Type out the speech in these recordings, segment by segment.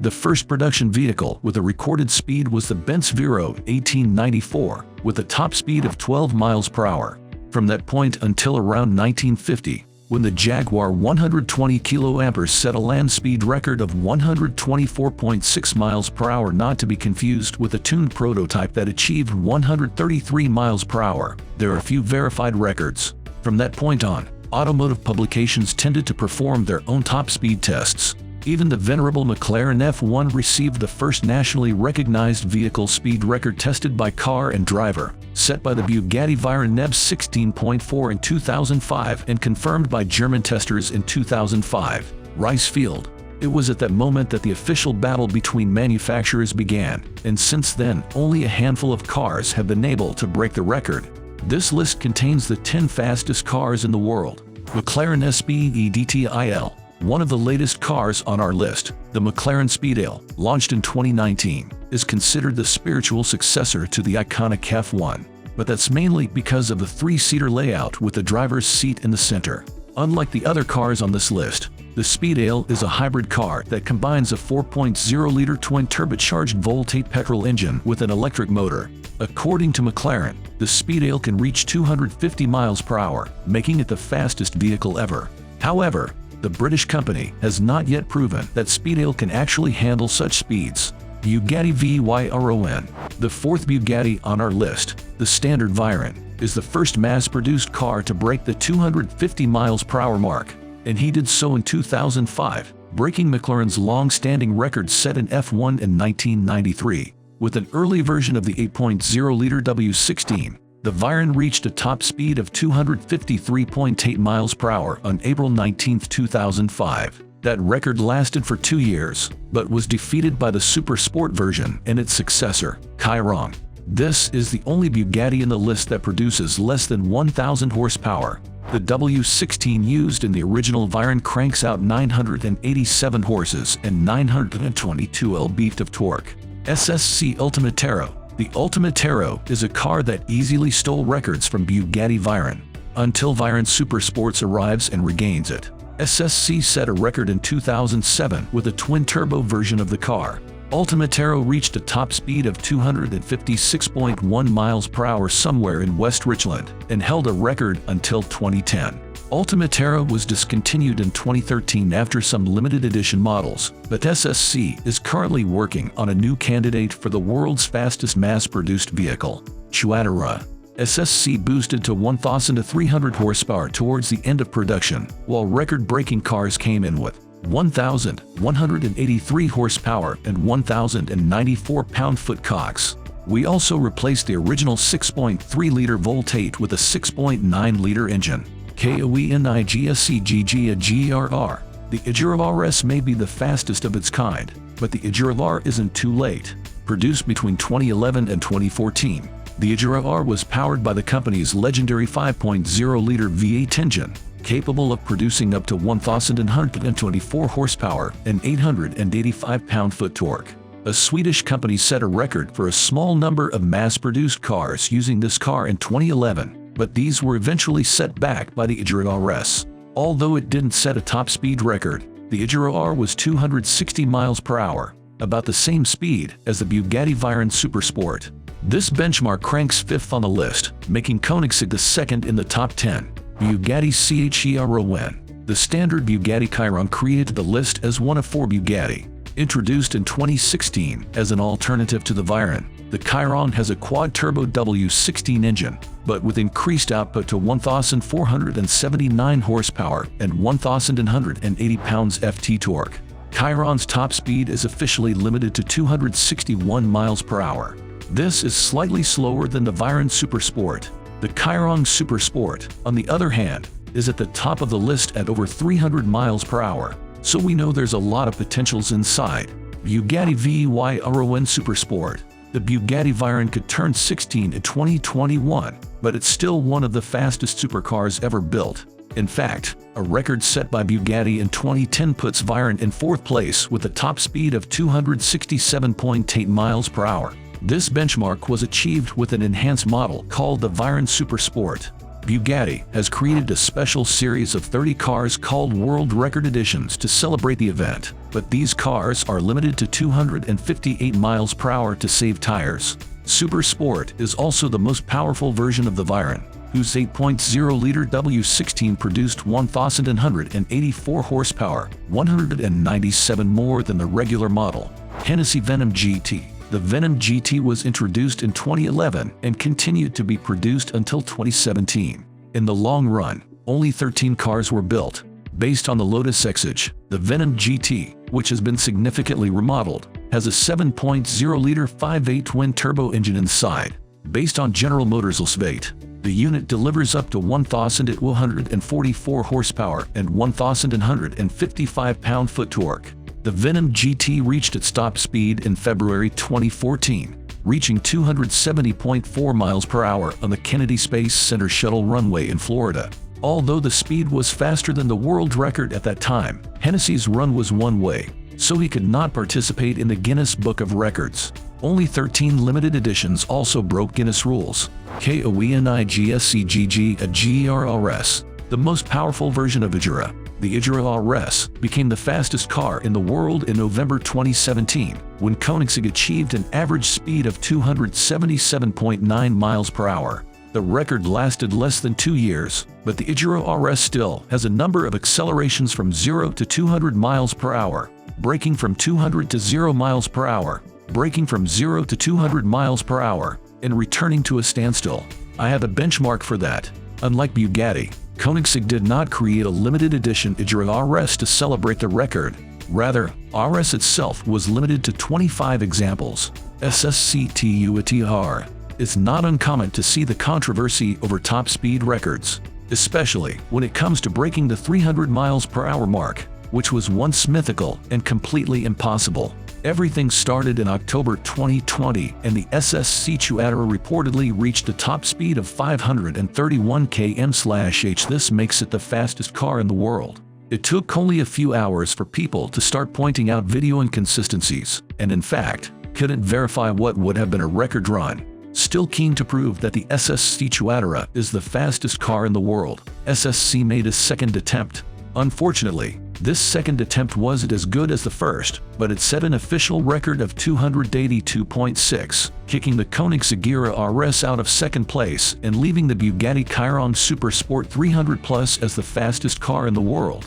The first production vehicle with a recorded speed was the Benz Vero 1894, with a top speed of 12 miles per hour. From that point until around 1950, when the Jaguar 120 kA set a land speed record of 124.6 miles per hour, not to be confused with a tuned prototype that achieved 133 miles per hour. There are few verified records. From that point on, automotive publications tended to perform their own top speed tests. Even the venerable McLaren F1 received the first nationally recognized vehicle speed record tested by car and driver, set by the Bugatti Veyron EB 16.4 in 2005 and confirmed by German testers in 2005. Rice Field. It was at that moment that the official battle between manufacturers began, and since then, only a handful of cars have been able to break the record. This list contains the 10 fastest cars in the world. McLaren SPEDTIL. One of the latest cars on our list, the McLaren Speedtail, launched in 2019, is considered the spiritual successor to the iconic F1, but that's mainly because of the three-seater layout with the driver's seat in the center. Unlike the other cars on this list, the Speedtail is a hybrid car that combines a 4.0-liter twin-turbocharged Volt-8 petrol engine with an electric motor. According to McLaren, the Speedtail can reach 250 miles per hour, making it the fastest vehicle ever. However, the British company has not yet proven that Speedtail can actually handle such speeds. Bugatti Veyron, the fourth Bugatti on our list, the standard Veyron, is the first mass-produced car to break the 250 miles per hour mark, and he did so in 2005, breaking McLaren's long-standing record set in F1 in 1993. With an early version of the 8.0-liter W16, the Veyron reached a top speed of 253.8 miles per hour on April 19, 2005. That record lasted for 2 years, but was defeated by the Super Sport version and its successor, Chiron. This is the only Bugatti in the list that produces less than 1,000 horsepower. The W16 used in the original Veyron cranks out 987 horses and 922 lb of torque. SSC Ultimatero. The Ultimatero is a car that easily stole records from Bugatti Veyron, until Veyron Super Sports arrives and regains it. SSC set a record in 2007 with a twin-turbo version of the car. Ultimatero reached a top speed of 256.1 miles per hour somewhere in West Richland and held a record until 2010. Ultimatero was discontinued in 2013 after some limited edition models, but SSC is currently working on a new candidate for the world's fastest mass-produced vehicle, Jaguar. SSC boosted to 1,300 horsepower towards the end of production, while record-breaking cars came in with 1,183 horsepower and 1,094 pound-foot cocks. We also replaced the original 6.3-liter Volt-8 with a 6.9-liter engine. KOENIGSEGGA. The Jaguar S may be the fastest of its kind, but the Jaguar isn't too late. Produced between 2011 and 2014, the Jaguar was powered by the company's legendary 5.0-liter V8 engine, capable of producing up to 1,124 horsepower and 885 pound-foot torque. A Swedish company set a record for a small number of mass-produced cars using this car in 2011. But these were eventually set back by the Jaguar S. Although it didn't set a top speed record, the Jaguar was 260 miles per hour, about the same speed as the Bugatti Veyron Super Sport. This benchmark ranks 5th on the list, making Koenigsegg the second in the top 10. Bugatti Chiron. The standard Bugatti Chiron created the list as one of 4 Bugatti. Introduced in 2016 as an alternative to the Veyron, the Chiron has a quad-turbo W16 engine, but with increased output to 1,479 horsepower and 1,180 pounds FT torque. Chiron's top speed is officially limited to 261 miles per hour. This is slightly slower than the Veyron Super Sport. The Chiron Super Sport, on the other hand, is at the top of the list at over 300 miles per hour, so we know there's a lot of potentials inside. Bugatti Veyron Super Sport. The Bugatti Veyron could turn 16 in 2021, but it's still one of the fastest supercars ever built. In fact, a record set by Bugatti in 2010 puts Veyron in 4th place with a top speed of 267.8 miles per hour. This benchmark was achieved with an enhanced model called the Veyron Super Sport. Bugatti has created a special series of 30 cars called World Record Editions to celebrate the event, but these cars are limited to 258 miles per hour to save tires. Super Sport is also the most powerful version of the Veyron, whose 8.0-liter W16 produced 1,184 horsepower, 197 more than the regular model. Hennessy Venom GT. The Venom GT was introduced in 2011 and continued to be produced until 2017. In the long run, only 13 cars were built. Based on the Lotus Exige, the Venom GT, which has been significantly remodeled, has a 7.0-liter 5.8 twin-turbo engine inside. Based on General Motors' V8, the unit delivers up to 1,144 horsepower and 1,155 pound-foot torque. The Venom GT reached its top speed in February 2014, reaching 270.4 miles per hour on the Kennedy Space Center shuttle runway in Florida. Although the speed was faster than the world record at that time, Hennessy's run was one way, so he could not participate in the Guinness Book of Records. Only 13 limited editions also broke Guinness rules. KOENIGSCGG a GER-RS, the most powerful version of Jaguar. The Jaguar RS became the fastest car in the world in November 2017, when Koenigsegg achieved an average speed of 277.9 miles per hour. The record lasted less than 2 years, but the Jaguar RS still has a number of accelerations from 0 to 200 miles per hour, braking from 200 to 0 miles per hour, braking from 0 to 200 miles per hour, and returning to a standstill. I have a benchmark for that. Unlike Bugatti, Koenigsegg did not create a limited edition Jaguar RS to celebrate the record. Rather, RS itself was limited to 25 examples. SSCTUATR. It's not uncommon to see the controversy over top speed records, especially when it comes to breaking the 300 miles per hour mark, which was once mythical and completely impossible. Everything started in October 2020, and the SSCTUATR reportedly reached a top speed of 531 km/h. This makes it the fastest car in the world. It took only a few hours for people to start pointing out video inconsistencies, and in fact, couldn't verify what would have been a record run. Still keen to prove that the SSCTUATR is the fastest car in the world, SSC made a second attempt. Unfortunately, this second attempt wasn't as good as the first, but it set an official record of 282.6, kicking the Koenigsegg RS out of second place and leaving the Bugatti Chiron Super Sport 300 Plus as the fastest car in the world.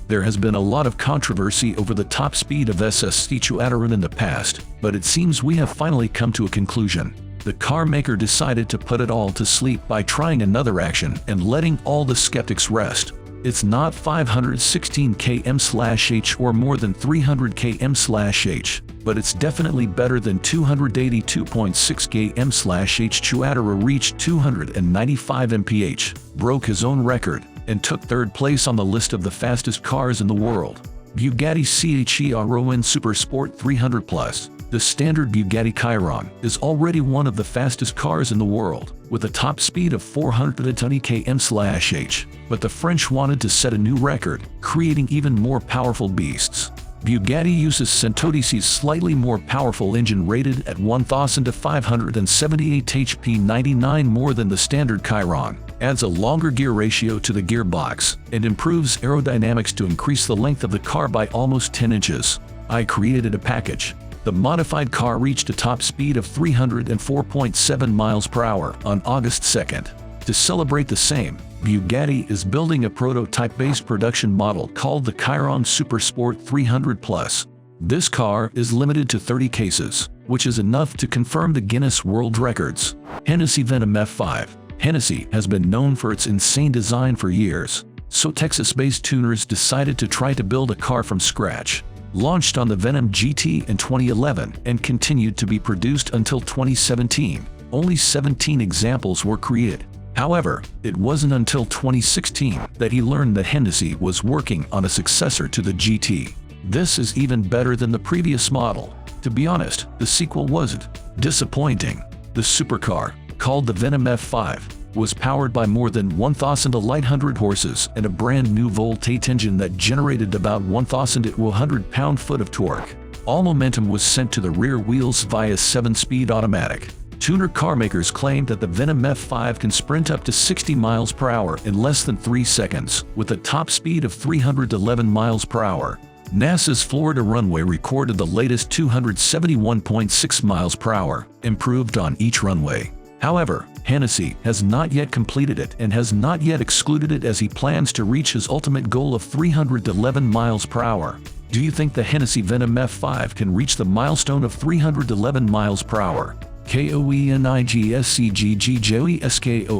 There has been a lot of controversy over the top speed of SSCTUATR in the past, but it seems we have finally come to a conclusion. The car maker decided to put it all to sleep by trying another action and letting all the skeptics rest. It's not 516 km/h or more than 300 km/h, but it's definitely better than 282.6 km/h. Tuatara reached 295 mph, broke his own record, and took third place on the list of the fastest cars in the world. Bugatti Chiron Super Sport 300 Plus. The standard Bugatti Chiron is already one of the fastest cars in the world, with a top speed of 420 km/h, but the French wanted to set a new record, creating even more powerful beasts. Bugatti uses Centodici's slightly more powerful engine rated at 1,578 HP, 99 more than the standard Chiron, adds a longer gear ratio to the gearbox, and improves aerodynamics to increase the length of the car by almost 10 inches. I created a package. The modified car reached a top speed of 304.7 miles per hour on August 2nd. To celebrate the same, Bugatti is building a prototype-based production model called the Chiron Super Sport 300 Plus. This car is limited to 30 cases, which is enough to confirm the Guinness World Records. Hennessy Venom F5. Hennessy has been known for its insane design for years, so Texas-based tuners decided to try to build a car from scratch. Launched on the Venom GT in 2011 and continued to be produced until 2017, only 17 examples were created. However, it wasn't until 2016 that he learned that Hennessy was working on a successor to the GT. This is even better than the previous model. To be honest, the sequel wasn't disappointing. The supercar, called the Venom F5, was powered by more than 1,800 horses and a brand new Volt-8 engine that generated about 1,100 pound-foot of torque. All momentum was sent to the rear wheels via 7-speed automatic. Tuner carmakers claim that the Venom F5 can sprint up to 60 miles per hour in less than 3 seconds, with a top speed of 311 miles per hour. NASA's Florida runway recorded the latest 271.6 miles per hour, improved on each runway. However, Hennessy has not yet completed it and has not yet excluded it, as he plans to reach his ultimate goal of 311 miles per hour. Do you think the Hennessy Venom F5 can reach the milestone of 311 miles per hour? Jaguar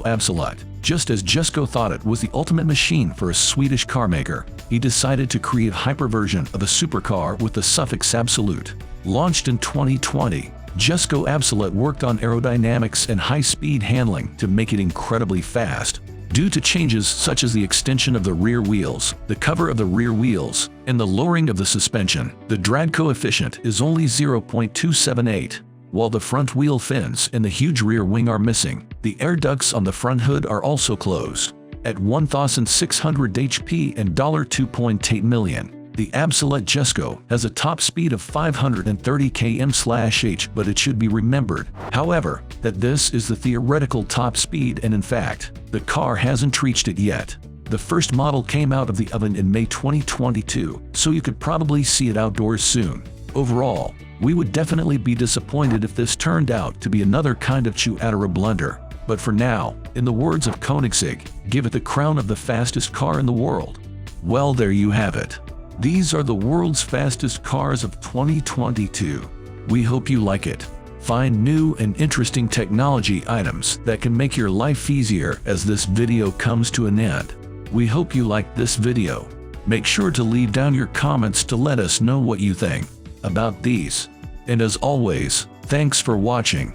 Absolute. Just as Jesko thought it was the ultimate machine for a Swedish carmaker, he decided to create a hyperversion of a supercar with the suffix Absolute. Launched in 2020, Jesko Absolute worked on aerodynamics and high-speed handling to make it incredibly fast. Due to changes such as the extension of the rear wheels, the cover of the rear wheels, and the lowering of the suspension, the drag coefficient is only 0.278. While the front wheel fins and the huge rear wing are missing, the air ducts on the front hood are also closed. At 1,600 HP and $2.8 million, the Absolute Jesko has a top speed of 530 km/h, but it should be remembered, however, that this is the theoretical top speed, and in fact, the car hasn't reached it yet. The first model came out of the oven in May 2022, so you could probably see it outdoors soon. Overall, we would definitely be disappointed if this turned out to be another kind of Chuadara blunder. But for now, in the words of Koenigsegg, give it the crown of the fastest car in the world. Well, there you have it. These are the world's fastest cars of 2022. We hope you like it. Find new and interesting technology items that can make your life easier as this video comes to an end. We hope you liked this video. Make sure to leave down your comments to let us know what you think about these. And as always, thanks for watching.